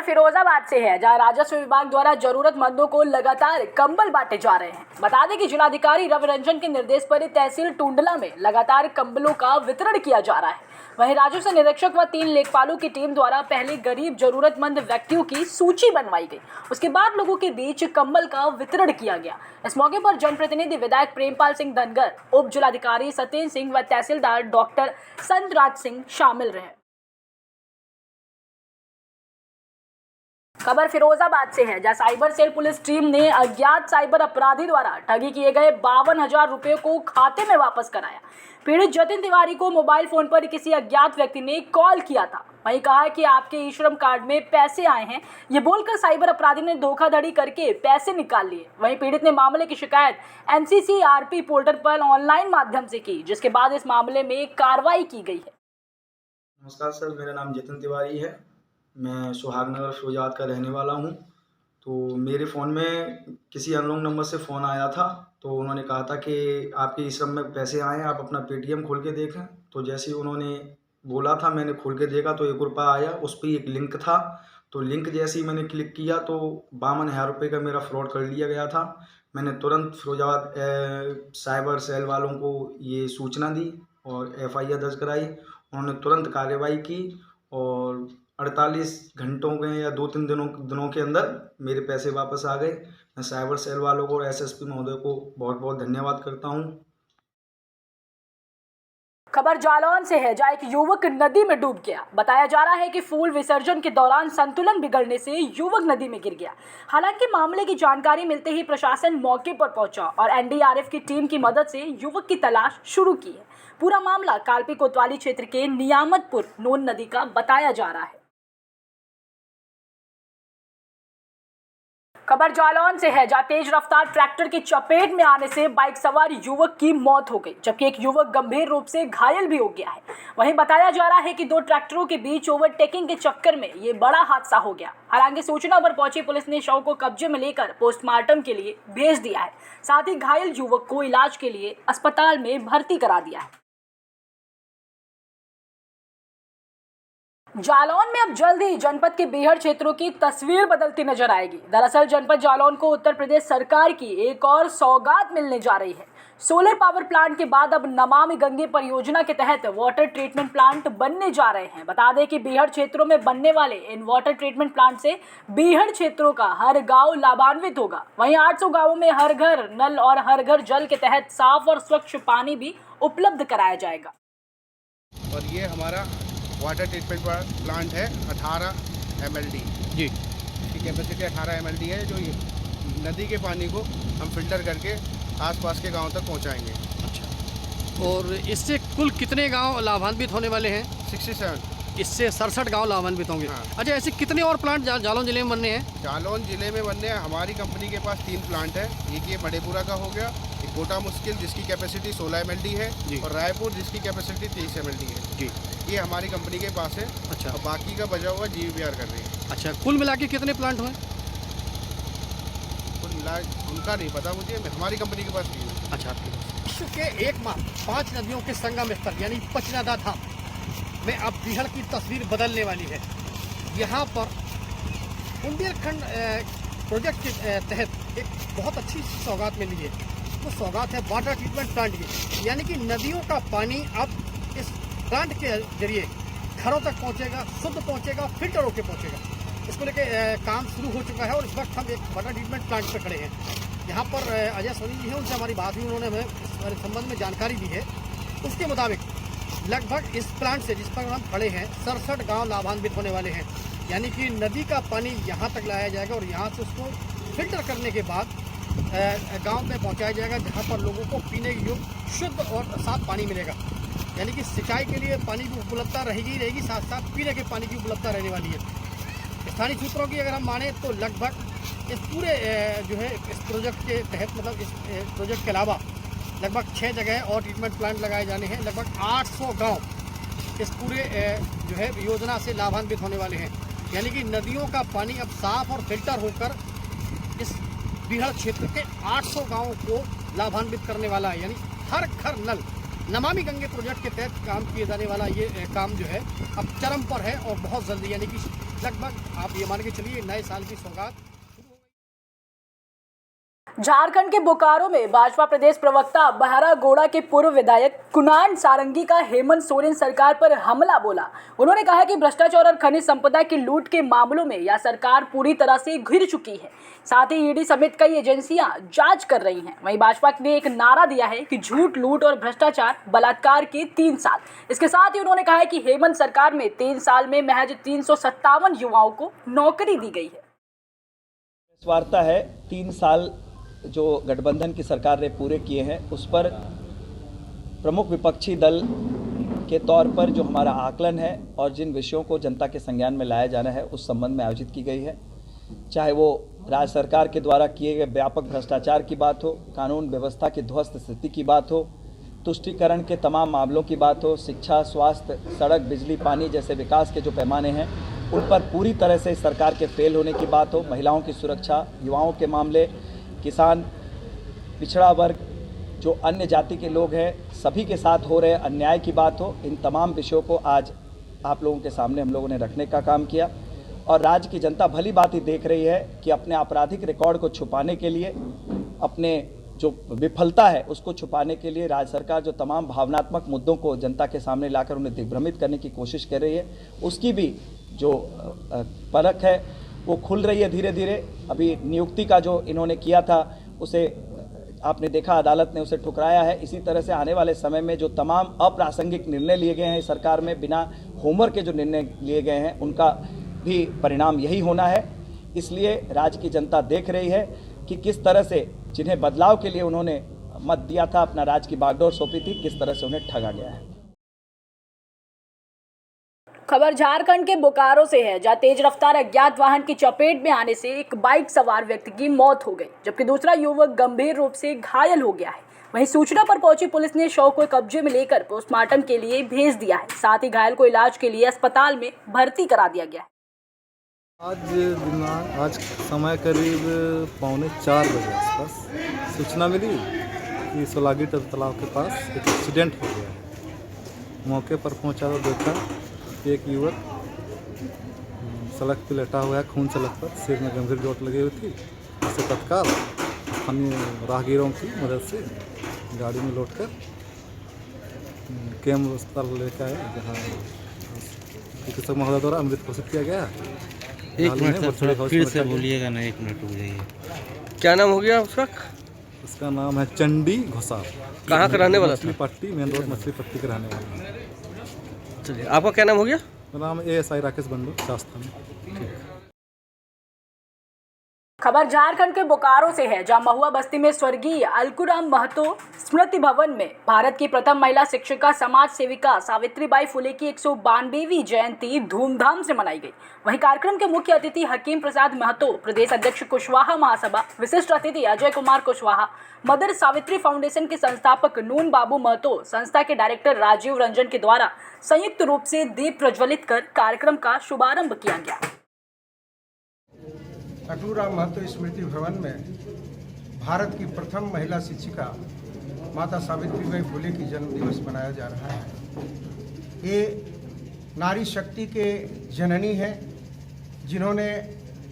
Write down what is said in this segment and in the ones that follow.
फिरोजाबाद से है, जहां राजस्व विभाग द्वारा जरूरतमंदों को लगातार कंबल बांटे जा रहे हैं। बता दें कि जिलाधिकारी रवि रंजन के निर्देश पर तहसील टुंडला में लगातार कंबलों का वितरण किया जा रहा है। वहीं राजस्व निरीक्षक व 3 लेखपालों की टीम द्वारा पहले गरीब जरूरतमंद व्यक्तियों की सूची बनवाई गई, उसके बाद लोगों के बीच कंबल का वितरण किया गया। इस मौके पर जनप्रतिनिधि विधायक प्रेमपाल सिंह धनगर, उप जिलाधिकारी सत्येंद्र सिंह व तहसीलदार डॉक्टर संतराज सिंह शामिल रहे। खबर फिरोजाबाद से है, जहां साइबर सेल पुलिस टीम ने अज्ञात साइबर अपराधी द्वारा ठगी किए गए 52,000 रुपए को खाते में वापस कराया। पीड़ित जतिन तिवारी को मोबाइल फोन पर किसी अज्ञात व्यक्ति ने कॉल किया था। वहीं कहा कि आपके ई श्रम कार्ड में पैसे आए हैं, ये बोलकर साइबर अपराधी ने धोखाधड़ी करके पैसे निकाल लिए। वहीं पीड़ित ने मामले की शिकायत NCCRP पोर्टल पर ऑनलाइन माध्यम से की, जिसके बाद इस मामले में कार्रवाई की गई है। नमस्कार सर, मेरा नाम जतिन तिवारी है। मैं सुहागनगर फिरोजाबाद का रहने वाला हूँ। तो मेरे फ़ोन में किसी अननोन नंबर से फ़ोन आया था, तो उन्होंने कहा था कि आपके ई श्रम में पैसे आए हैं, आप अपना पेटीएम खोल के देखें। तो जैसे ही उन्होंने बोला था, मैंने खोल के देखा तो 1 रुपया आया, उस पर एक लिंक था। तो लिंक जैसे ही मैंने क्लिक किया तो 52,000 रुपये का मेरा फ्रॉड कर लिया गया था। मैंने तुरंत फिरोजाबाद साइबर सेल वालों को ये सूचना दी और FIR दर्ज कराई। उन्होंने तुरंत कार्रवाई की और 48 घंटों के या 2-3 दिनों के अंदर मेरे पैसे वापस आ गए। मैं साइबर सेल वालों को और SSP महोदय को बहुत बहुत धन्यवाद करता हूं। खबर जालौन से है, जहां एक युवक नदी में डूब गया। बताया जा रहा है कि फूल विसर्जन के दौरान संतुलन बिगड़ने से युवक नदी में गिर गया। हालांकि मामले की जानकारी मिलते ही प्रशासन मौके पर पहुंचा और NDRF की टीम की मदद से युवक की तलाश शुरू की है। पूरा मामला कालपी कोतवाली क्षेत्र के नियामतपुर नून नदी का बताया जा रहा है। खबर जालौन से है, जहां तेज रफ्तार ट्रैक्टर की चपेट में आने से बाइक सवार युवक की मौत हो गई, जबकि एक युवक गंभीर रूप से घायल भी हो गया है। वहीं बताया जा रहा है कि 2 ट्रैक्टरों के बीच ओवरटेकिंग के चक्कर में ये बड़ा हादसा हो गया। हालांकि सूचना पर पहुंची पुलिस ने शव को कब्जे में लेकर पोस्टमार्टम के लिए भेज दिया है। साथ ही घायल युवक को इलाज के लिए अस्पताल में भर्ती करा दिया है। जालौन में अब जल्द ही जनपद के बेहड़ क्षेत्रों की तस्वीर बदलती नजर आएगी। दरअसल जनपद जालौन को उत्तर प्रदेश सरकार की एक और सौगात मिलने जा रही है। सोलर पावर प्लांट के बाद अब नमामि गंगे परियोजना के तहत वाटर ट्रीटमेंट प्लांट बनने जा रहे हैं। बता दें कि बेहड़ क्षेत्रों में बनने वाले इन वाटर ट्रीटमेंट प्लांट से बेहड़ क्षेत्रों का हर गांव लाभान्वित होगा। वहीं 800 गांवों में हर घर नल और हर घर जल के तहत साफ और स्वच्छ पानी भी उपलब्ध कराया जाएगा। और ये हमारा वाटर ट्रीटमेंट प्लांट है 18 MLD जी, इसकी कैपेसिटी 18 MLD है, जो ये नदी के पानी को हम फिल्टर करके आसपास के गांव तक पहुंचाएंगे। अच्छा, और इससे कुल कितने गांव लाभान्वित होने वाले हैं? 67। इससे 67 गांव लाभान्वित होंगे। हाँ। अच्छा, ऐसे कितने और प्लांट जालौन जिले में बनने हैं? जालौन जिले में बनने हमारी कंपनी के पास 3 प्लांट है। एक ये मधेपुरा का हो गया, एक गोटा मुश्किल जिसकी कैपेसिटी 16 MLD है और रायपुर जिसकी कैपेसिटी 23 MLD है जी। ये हमारी कंपनी के पास है। अच्छा, और बाकी का बचा हुआ GVBR कर रही है। अच्छा, कुल मिला के कितने प्लांट हुए? कुल मिला उनका नहीं पता मुझे, हमारी कंपनी के पास नहीं है। अच्छा, आपके पास। विश्व के एकमात्र 5 नदियों के संगम स्थल यानी पचनादा धाम में अब बीहड़ की तस्वीर बदलने वाली है। यहाँ पर बुंदेलखंड प्रोजेक्ट के तहत एक बहुत अच्छी सौगात मिली है। वो सौगात है वाटर ट्रीटमेंट प्लांट की, यानी कि नदियों का पानी अब इस प्लांट के जरिए घरों तक पहुँचेगा, शुद्ध पहुँचेगा, फिल्टर होकर पहुँचेगा। इसको लेके काम शुरू हो चुका है और इस वक्त हम एक वाटर ट्रीटमेंट प्लांट पर खड़े हैं। यहाँ पर अजय सोनी जी हैं, उनसे हमारी बात हुई, उन्होंने हमें इस संबंध में जानकारी दी है। उसके मुताबिक लगभग इस प्लांट से जिस पर हम खड़े हैं 67 गांव लाभान्वित होने वाले हैं। यानी कि नदी का पानी यहाँ तक लाया जाएगा और यहाँ से उसको फिल्टर करने के बाद गांव में पहुँचाया जाएगा, जहाँ पर लोगों को पीने योग्य शुद्ध और साफ पानी मिलेगा। यानी कि सिंचाई के लिए पानी की उपलब्धता रहेगी, साथ साथ पीने के पानी की उपलब्धता रहने वाली है। स्थानीय सूत्रों की अगर हम माने तो लगभग इस पूरे जो है इस प्रोजेक्ट के तहत, मतलब इस प्रोजेक्ट के अलावा लगभग 6 जगह और ट्रीटमेंट प्लांट लगाए जाने हैं। लगभग 800 गांव इस पूरे जो है योजना से लाभान्वित होने वाले हैं। यानी कि नदियों का पानी अब साफ और फिल्टर होकर इस बीहड़ क्षेत्र के 800 गांवों को लाभान्वित करने वाला है। यानी हर घर नल नमामि गंगे प्रोजेक्ट के तहत काम किए जाने वाला ये काम जो है अब चरम पर है और बहुत जल्दी यानी कि लगभग आप ये मान के चलिए नए साल की सौगात। झारखंड के बोकारो में भाजपा प्रदेश प्रवक्ता बहरागोड़ा के पूर्व विधायक कुणाल सारंगी का हेमंत सोरेन सरकार पर हमला बोला। उन्होंने कहा कि भ्रष्टाचार और खनिज संपदा की लूट के मामलों में यह सरकार पूरी तरह से घिर चुकी है। साथ ही ईडी समेत कई एजेंसियां जांच कर रही हैं। वहीं भाजपा ने एक नारा दिया है कि झूठ, लूट और भ्रष्टाचार, बलात्कार के 3 साल। इसके साथ ही उन्होंने कहा है कि हेमंत सरकार में 3 साल में महज 357 युवाओं को नौकरी दी गई है। वार्ता है 3 साल जो गठबंधन की सरकार ने पूरे किए हैं, उस पर प्रमुख विपक्षी दल के तौर पर जो हमारा आकलन है और जिन विषयों को जनता के संज्ञान में लाया जाना है उस संबंध में आयोजित की गई है। चाहे वो राज्य सरकार के द्वारा किए गए व्यापक भ्रष्टाचार की बात हो, कानून व्यवस्था की ध्वस्त स्थिति की बात हो, तुष्टीकरण के तमाम मामलों की बात हो, शिक्षा, स्वास्थ्य, सड़क, बिजली, पानी जैसे विकास के जो पैमाने हैं उन पर पूरी तरह से सरकार के फेल होने की बात हो, महिलाओं की सुरक्षा, युवाओं के मामले, किसान, पिछड़ा वर्ग, जो अन्य जाति के लोग हैं, सभी के साथ हो रहे अन्याय की बात हो, इन तमाम विषयों को आज आप लोगों के सामने हम लोगों ने रखने का काम किया। और राज्य की जनता भली बात ही देख रही है कि अपने आपराधिक रिकॉर्ड को छुपाने के लिए, अपने जो विफलता है उसको छुपाने के लिए राज्य सरकार जो तमाम भावनात्मक मुद्दों को जनता के सामने लाकर उन्हें दिग्भ्रमित करने की कोशिश कर रही है, उसकी भी जो परख है वो खुल रही है धीरे धीरे। अभी नियुक्ति का जो इन्होंने किया था उसे आपने देखा, अदालत ने उसे ठुकराया है। इसी तरह से आने वाले समय में जो तमाम अप्रासंगिक निर्णय लिए गए हैं सरकार में, बिना होमवर्क के जो निर्णय लिए गए हैं, उनका भी परिणाम यही होना है। इसलिए राज्य की जनता देख रही है कि किस तरह से जिन्हें बदलाव के लिए उन्होंने मत दिया था, अपना राज्य की बागडोर सौंपी थी, किस तरह से उन्हें ठगा गया है। खबर झारखंड के बोकारो से है, जहां तेज रफ्तार अज्ञात वाहन की चपेट में आने से एक बाइक सवार व्यक्ति की मौत हो गई, जबकि दूसरा युवक गंभीर रूप से घायल हो गया है। वहीं सूचना पर पहुंची पुलिस ने शव को कब्जे में लेकर पोस्टमार्टम के लिए भेज दिया है। साथ ही घायल को इलाज के लिए अस्पताल में भर्ती करा दिया गया है। आज समय करीब 3:45 बजे आसपास सूचना मिली कि सोलागी तालाब के पास एक एक्सीडेंट हो गया है। मौके पर पहुंचा तो देखा कि एक युवक सड़क पर लेटा हुआ है, खून से लथपथ, सिर में गंभीर चोट लगी हुई थी। इससे तत्काल स्थानीय राहगीरों की मदद से गाड़ी में लौट कर केम अस्पताल लेकर आए, जहाँ चिकित्सक महोदय द्वारा अमृत घोषित किया गया। एक मिनट फिर से बोलिएगा ना, 1 मिनट रुक जाइए। क्या नाम हो गया उसका? उसका नाम है चंडी घोसाल। कहाँ का रहने वाला था? मछली पट्टी, मेन रोड मछली पट्टी के रहने वाला है। चलिए, आपका क्या नाम हो गया? मेरा नाम ASI राकेश बंडू, शास्त्री। खबर झारखंड के बोकारो से है, जहां महुआ बस्ती में स्वर्गीय अलकुराम महतो स्मृति भवन में भारत की प्रथम महिला शिक्षिका समाज सेविका सावित्रीबाई फुले की 192वीं जयंती धूमधाम से मनाई गई। वहीं कार्यक्रम के मुख्य अतिथि हकीम प्रसाद महतो, प्रदेश अध्यक्ष कुशवाहा महासभा, विशिष्ट अतिथि अजय कुमार कुशवाहा, मदर सावित्री फाउंडेशन के संस्थापक नून बाबू महतो, संस्था के डायरेक्टर राजीव रंजन के द्वारा संयुक्त रूप से दीप प्रज्वलित कर कार्यक्रम का शुभारंभ किया गया। अलकुराम महतो स्मृति भवन में भारत की प्रथम महिला शिक्षिका माता सावित्रीबाई फुले की जन्म दिवस मनाया जा रहा है। ये नारी शक्ति के जननी हैं, जिन्होंने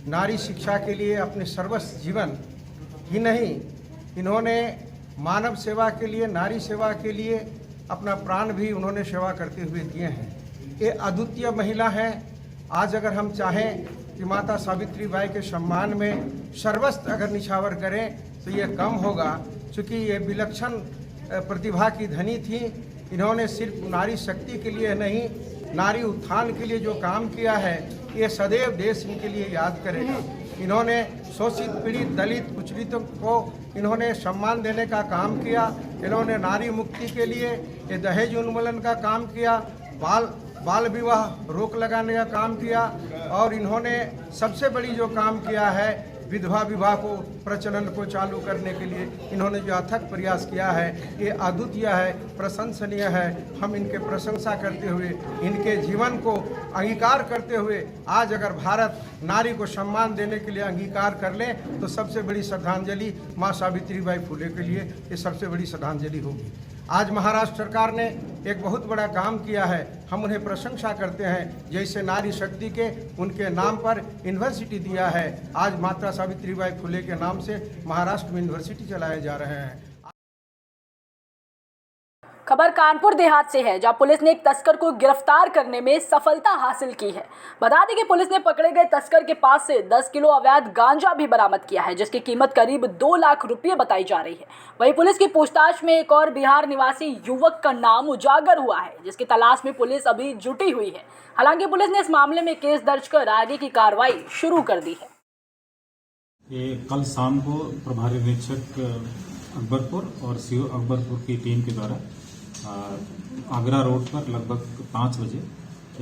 नारी शिक्षा के लिए अपने सर्वस्व जीवन ही नहीं, इन्होंने मानव सेवा के लिए, नारी सेवा के लिए अपना प्राण भी उन्होंने सेवा करते हुए दिए हैं। ये अद्वितीय महिला हैं। आज अगर हम चाहें कि माता सावित्रीबाई के सम्मान में सर्वस्व अगर निछावर करें तो ये कम होगा, क्योंकि ये विलक्षण प्रतिभा की धनी थी। इन्होंने सिर्फ नारी शक्ति के लिए नहीं, नारी उत्थान के लिए जो काम किया है, ये सदैव देश इनके लिए याद करेगा। इन्होंने शोषित, पीड़ित, दलित, कुचलितों को इन्होंने सम्मान देने का काम किया। इन्होंने नारी मुक्ति के लिए ये दहेज उन्मूलन का काम किया, बाल विवाह रोक लगाने का काम किया, और इन्होंने सबसे बड़ी जो काम किया है, विधवा विवाह को प्रचलन को चालू करने के लिए इन्होंने जो अथक प्रयास किया है, ये अद्वितीय है, प्रशंसनीय है। हम इनके प्रशंसा करते हुए, इनके जीवन को अंगीकार करते हुए, आज अगर भारत नारी को सम्मान देने के लिए अंगीकार कर ले तो सबसे बड़ी श्रद्धांजलि माँ सावित्रीबाई फुले के लिए ये सबसे बड़ी श्रद्धांजलि होगी। आज महाराष्ट्र सरकार ने एक बहुत बड़ा काम किया है, हम उन्हें प्रशंसा करते हैं। जैसे नारी शक्ति के उनके नाम पर यूनिवर्सिटी दिया है, आज माता सावित्रीबाई फुले के नाम से महाराष्ट्र में यूनिवर्सिटी चलाए जा रहे हैं। खबर कानपुर देहात से है, जहां पुलिस ने एक तस्कर को गिरफ्तार करने में सफलता हासिल की है। बता दें कि पुलिस ने पकड़े गए तस्कर के पास से 10 किलो अवैध गांजा भी बरामद किया है, जिसकी कीमत करीब 2 लाख रुपए बताई जा रही है। वहीं पुलिस की पूछताछ में एक और बिहार निवासी युवक का नाम उजागर हुआ है, जिसकी तलाश में पुलिस अभी जुटी हुई है। हालांकि पुलिस ने इस मामले में केस दर्ज कर आगे की कार्रवाई शुरू कर दी है। ये कल शाम को प्रभारी निरीक्षक अकबरपुर और सीओ अकबरपुर की टीम के द्वारा आगरा रोड पर लगभग 5 बजे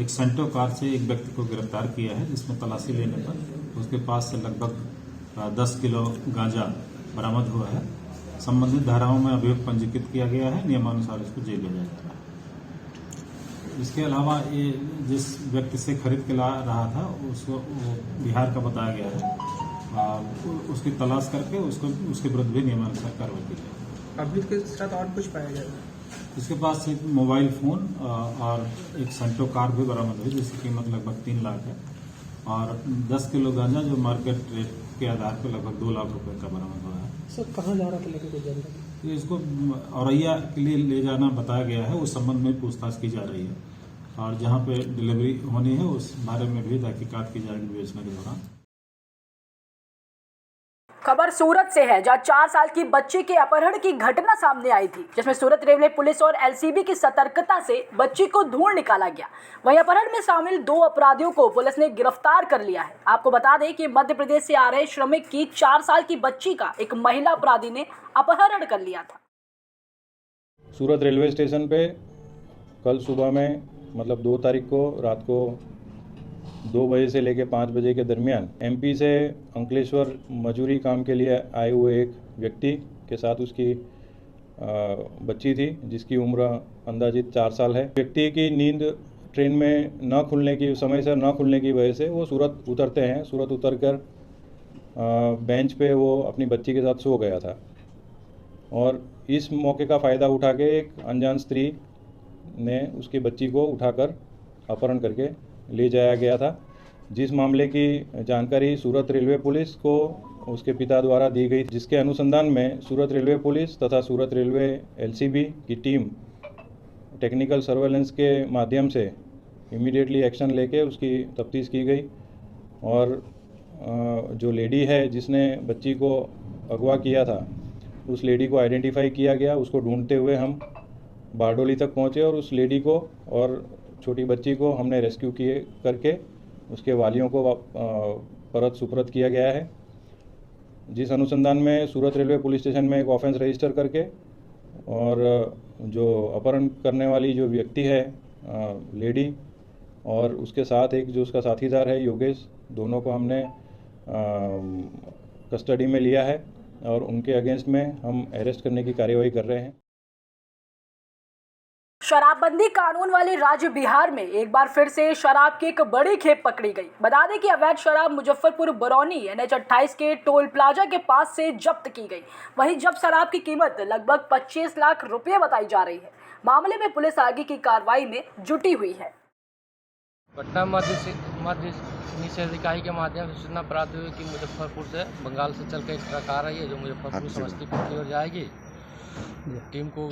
एक सेंटो कार से एक व्यक्ति को गिरफ्तार किया है, जिसमें तलाशी लेने पर उसके पास से लगभग 10 किलो गांजा बरामद हुआ है। संबंधित धाराओं में अभियोग पंजीकृत किया गया है, नियमानुसार इसको जेल भेजा जा रहा है। इसके अलावा ये जिस व्यक्ति से खरीद के ला रहा था उसको बिहार का बताया गया है, उसकी तलाश करके उसके विरुद्ध भी नियमानुसार कार्रवाई की जाएगी। अभी के साथ और कुछ पाया जाएगा? इसके पास एक मोबाइल फोन और एक सेंटो कार भी बरामद हुई, जिसकी कीमत लगभग 3 लाख है, और 10 किलो गांजा जो मार्केट रेट के आधार पर लगभग 2 लाख रुपए का बरामद हुआ है। सर कहाँ जा रहा था लेके कोई जानकारी? इसको औरैया के लिए ले जाना बताया गया है, उस संबंध में पूछताछ की जा रही है, और जहां पे डिलीवरी होनी है उस बारे में भी तहकीकात की जाएगी बेचने के दौरान। खबर सूरत से है, जहां 4 साल की बच्ची के अपहरण की घटना सामने आई थी, जिसमें सूरत रेलवे पुलिस और एलसीबी की सतर्कता से बच्ची को ढूंढ निकाला गया। वहीं अपहरण में शामिल 2 अपराधियों को पुलिस ने गिरफ्तार कर लिया है। आपको बता दें कि मध्य प्रदेश से आ रहे श्रमिक की 4 साल की बच्ची का एक महिला अपराधी ने अपहरण कर लिया था। सूरत रेलवे स्टेशन पे कल सुबह में मतलब 2 तारीख को रात को 2 बजे से लेकर 5 बजे के दरमियान एमपी से अंकलेश्वर मजूरी काम के लिए आए हुए एक व्यक्ति के साथ उसकी बच्ची थी, जिसकी उम्र अंदाजित 4 साल है। व्यक्ति की नींद ट्रेन में न खुलने की समय से न खुलने की वजह से वो सूरत उतरते हैं। सूरत उतरकर बेंच पे वो अपनी बच्ची के साथ सो गया था, और इस मौके का फ़ायदा उठा के एक अनजान स्त्री ने उसकी बच्ची को उठाकर अपहरण करके ले जाया गया था। जिस मामले की जानकारी सूरत रेलवे पुलिस को उसके पिता द्वारा दी गई, जिसके अनुसंधान में सूरत रेलवे पुलिस तथा सूरत रेलवे एलसीबी की टीम टेक्निकल सर्वेलेंस के माध्यम से इमीडिएटली एक्शन लेके उसकी तफ्तीश की गई, और जो लेडी है जिसने बच्ची को अगवा किया था उस लेडी को आइडेंटिफाई किया गया। उसको ढूंढते हुए हम बारडोली तक पहुँचे, और उस लेडी को और छोटी बच्ची को हमने रेस्क्यू किए करके उसके वालियों को परत सुपुर्द किया गया है। जिस अनुसंधान में सूरत रेलवे पुलिस स्टेशन में एक ऑफेंस रजिस्टर करके, और जो अपहरण करने वाली जो व्यक्ति है लेडी, और उसके साथ एक जो उसका साथीदार है योगेश, दोनों को हमने कस्टडी में लिया है, और उनके अगेंस्ट में हम अरेस्ट करने की कार्यवाही कर रहे हैं। शराबबंदी कानून वाले राज्य बिहार में एक बार फिर से शराब की एक बड़ी खेप पकड़ी गई। बता दें कि अवैध शराब मुजफ्फरपुर बरौनी NH-28 के टोल प्लाजा के पास से जब्त की गई। वहीं जब शराब की कीमत लगभग 25 लाख रुपए बताई जा रही है। मामले में पुलिस आगे की कार्रवाई में जुटी हुई है। पटना मध्य निषेध इकाई के माध्यम से सूचना प्राप्त हुई कि मुजफ्फरपुर से बंगाल से चल के एक ट्रक आ रही है, जो मुजफ्फरपुर समस्तीपुर की ओर जाएगी। टीम को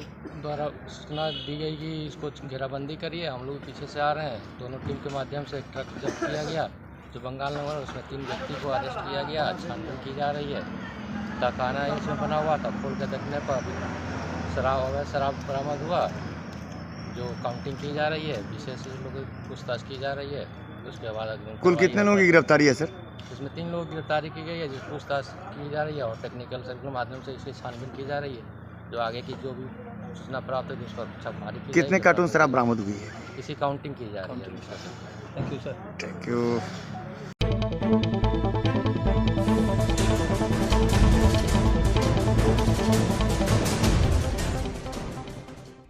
द्वारा सूचना दी गई कि इसको घेराबंदी करिए, हम लोग पीछे से आ रहे हैं। दोनों टीम के माध्यम से एक ट्रक जब्त किया गया, जो बंगाल नंबर, उसमें 3 व्यक्ति को अरेस्ट किया गया। छानबीन की जा रही है। तहखाना इसमें बना हुआ था, खोल के देखने पर शराब बरामद हुआ, जो काउंटिंग की जा रही है। विशेष लोगों की पूछताछ की जा रही है। उसके बाद कुल कितने लोगों की गिरफ्तारी है सर? इसमें 3 लोगों की गिरफ्तारी की गई है, जिस पूछताछ की जा रही है, और टेक्निकल सर्च के माध्यम से इसकी छानबीन की जा रही है। जो आगे की जो भी सूचना प्राप्त है उस पर छापेमारी की। कितने कार्टून शराब बरामद हुई है? इसी काउंटिंग की जा रही है। Thank you sir. Thank you.